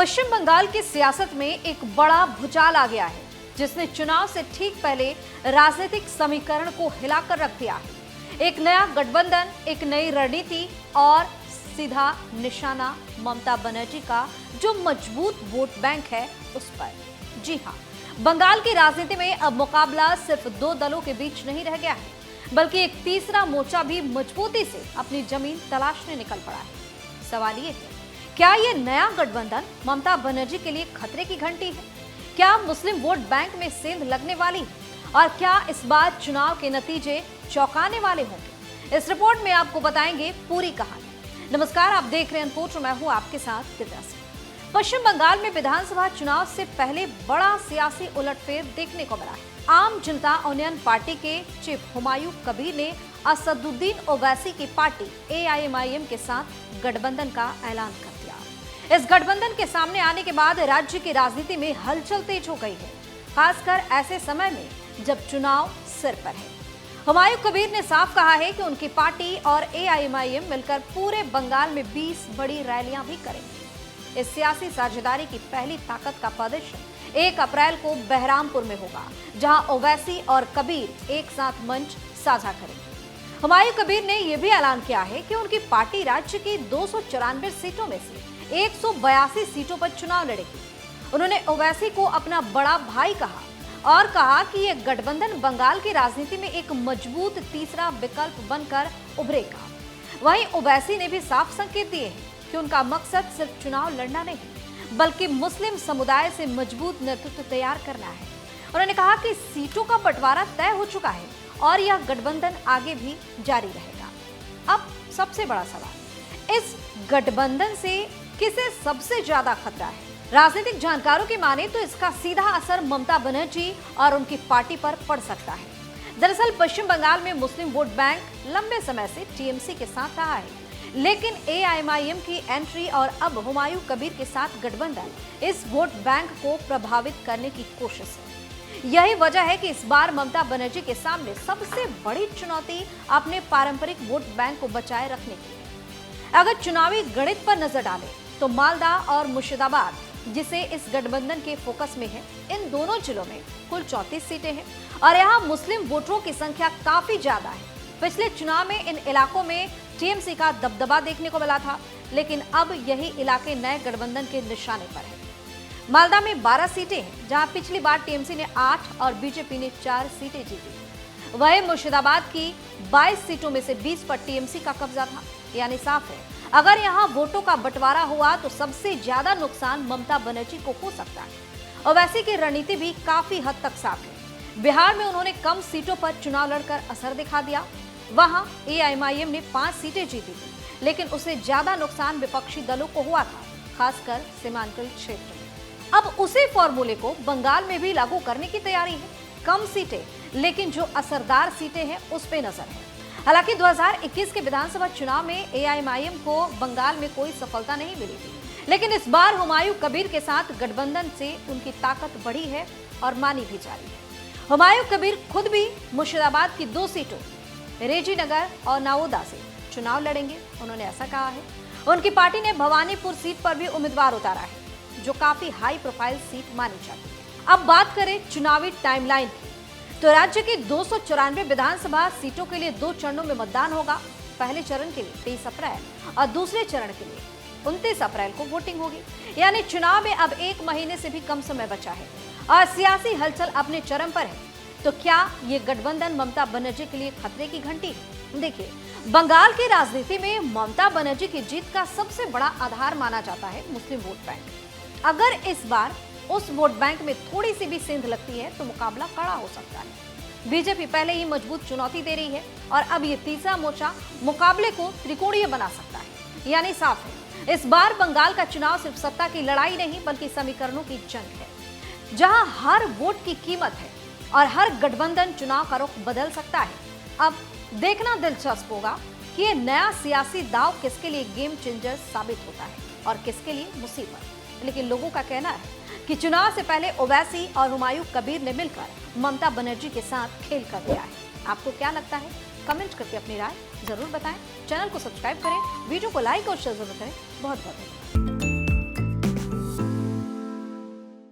पश्चिम बंगाल की सियासत में एक बड़ा भूचाल आ गया है, जिसने चुनाव से ठीक पहले राजनीतिक समीकरण को हिलाकर रख दिया है। एक नया गठबंधन, एक नई रणनीति और सीधा निशाना ममता बनर्जी का जो मजबूत वोट बैंक है उस पर। जी हां, बंगाल की राजनीति में अब मुकाबला सिर्फ दो दलों के बीच नहीं रह गया है, बल्कि एक तीसरा मोर्चा भी मजबूती से अपनी जमीन तलाशने निकल पड़ा है। सवाल ये है, क्या ये नया गठबंधन ममता बनर्जी के लिए खतरे की घंटी है? क्या मुस्लिम वोट बैंक में सेंध लगने वाली है? और क्या इस बार चुनाव के नतीजे चौंकाने वाले होंगे? इस रिपोर्ट में आपको बताएंगे पूरी कहानी। नमस्कार, आप देख रहे हैं अनफोर्ट, मैं हूं आपके साथ दिव्या सिंह। पश्चिम बंगाल में विधानसभा चुनाव से पहले बड़ा सियासी उलटफेर देखने को मिला है। आम जनता यूनियन पार्टी के चीफ हुमायूं कबीर ने असदुद्दीन ओवैसी की पार्टी AIMIM के साथ गठबंधन का ऐलान कर दिया। इस गठबंधन के सामने आने के बाद राज्य की राजनीति में हलचल तेज हो गई है, खासकर ऐसे समय में जब चुनाव सिर पर है। हुमायूं कबीर ने साफ कहा है कि उनकी पार्टी और AIMIM मिलकर पूरे बंगाल में 20 बड़ी रैलियां भी करेंगी। इस सियासी साझेदारी की पहली ताकत का प्रदर्शन 1 अप्रैल को बहरामपुर में होगा, जहां ओवैसी और कबीर एक साथ मंच साझा करेंगे। हुमायूं कबीर ने यह भी ऐलान किया है कि उनकी पार्टी राज्य की 294 सीटों में से 182 सीटों पर चुनाव लड़ेगी। उन्होंने ओवैसी को अपना बड़ा भाई कहा और कहा कि यह गठबंधन बंगाल की राजनीति में एक मजबूत तीसरा विकल्प बनकर उभरेगा। वहीं ओवैसी ने भी साफ संकेत दिए हैं कि उनका मकसद सिर्फ चुनाव लड़ना नहीं, बल्कि मुस्लिम समुदाय से मजबूत नेतृत्व तैयार करना है। उन्होंने कहा कि सीटों का बंटवारा तय हो चुका है और यह गठबंधन आगे भी जारी रहेगा। अब सबसे बड़ा सवाल, इस गठबंधन से किसे सबसे ज्यादा खतरा है? राजनीतिक जानकारों की माने तो इसका सीधा असर ममता बनर्जी और उनकी पार्टी पर पड़ सकता है। दरअसल पश्चिम बंगाल में मुस्लिम वोट बैंक लंबे समय से TMC के साथ रहा है, लेकिन AIMIM की एंट्री और अब हुमायूं कबीर के साथ गठबंधन इस वोट बैंक को प्रभावित करने की कोशिश है। यही वजह है कि इस बार ममता बनर्जी के सामने सबसे बड़ी चुनौती अपने पारंपरिक वोट बैंक को बचाए रखने की है। अगर चुनावी गणित पर नजर डालें तो मालदा और मुर्शिदाबाद, जिसे इस गठबंधन के फोकस में है, इन दोनों जिलों में कुल 34 सीटें हैं और यहाँ मुस्लिम वोटरों की संख्या काफी ज्यादा है। पिछले चुनाव में इन इलाकों में TMC का दबदबा देखने को मिला था, लेकिन अब यही इलाके नए गठबंधन के निशाने पर है। मालदा में 12 सीटें हैं, जहां पिछली बार TMC ने 8 और बीजेपी ने 4 सीटें जीती। वहीं मुर्शिदाबाद की 22 सीटों में से 20 पर TMC का कब्जा था। यानी साफ है, अगर यहां वोटों का बंटवारा हुआ तो सबसे ज्यादा नुकसान ममता बनर्जी को हो सकता है। ओवैसी की रणनीति भी काफी हद तक साफ है। बिहार में उन्होंने कम सीटों पर चुनाव लड़कर असर दिखा दिया। वहां AIMIM ने 5 सीटें जीती थी, लेकिन उसे ज्यादा नुकसान विपक्षी दलों को हुआ था, खासकर सीमांचल क्षेत्र में। अब उसी फॉर्मूले को बंगाल में भी लागू करने की तैयारी है। कम सीटें, लेकिन जो असरदार सीटें हैं उस पे नजर है। हालांकि 2021 के विधानसभा चुनाव में AIMIM को बंगाल में कोई सफलता नहीं मिली थी, लेकिन इस बार हुमायूं कबीर के साथ गठबंधन से उनकी ताकत बढ़ी है और मानी भी जा रही है। हुमायूं कबीर खुद भी मुर्शिदाबाद की 2 सीटों रेजी नगर और नाओदा से चुनाव लड़ेंगे। उन्होंने ऐसा कहा है। उनकी पार्टी ने भवानीपुर सीट पर भी उम्मीदवार उतारा है, जो काफी हाई प्रोफाइल सीट मानी जाती है। अब बात करें चुनावी टाइमलाइन की, तो राज्य की 294 विधानसभा सीटों के लिए 2 चरणों में मतदान होगा। पहले चरण के लिए 23 अप्रैल और दूसरे चरण के लिए 29 अप्रैल को वोटिंग होगी। यानी चुनाव में अब 1 महीने से भी कम समय बचा है और सियासी हलचल अपने चरम पर है। तो क्या ये गठबंधन ममता बनर्जी के लिए खतरे की घंटी है? देखिए, बंगाल की राजनीति में ममता बनर्जी की जीत का सबसे बड़ा आधार माना जाता है मुस्लिम वोट बैंक। अगर इस बार उस वोट बैंक में थोड़ी सी भी सेंध लगती है तो मुकाबला कड़ा हो सकता है। बीजेपी पहले ही मजबूत चुनौती दे रही है और अब ये तीसरा मोर्चा मुकाबले को त्रिकोणीय बना सकता है। यानी साफ है, इस बार बंगाल का चुनाव सिर्फ सत्ता की लड़ाई नहीं, बल्कि समीकरणों की जंग है, जहां हर वोट की कीमत है और हर गठबंधन चुनाव का रुख बदल सकता है। अब देखना दिलचस्प होगा कि ये नया सियासी दांव किसके लिए गेम चेंजर साबित होता है और किसके लिए मुसीबत। लेकिन लोगों का कहना है कि चुनाव से पहले ओवैसी और हुमायूं कबीर ने मिलकर ममता बनर्जी के साथ खेल कर दिया है। आपको क्या लगता है? कमेंट करके अपनी राय जरूर बताएं। चैनल को सब्सक्राइब करें, वीडियो को लाइक और शेयर जरूर करें। बहुत बहुत धन्यवाद।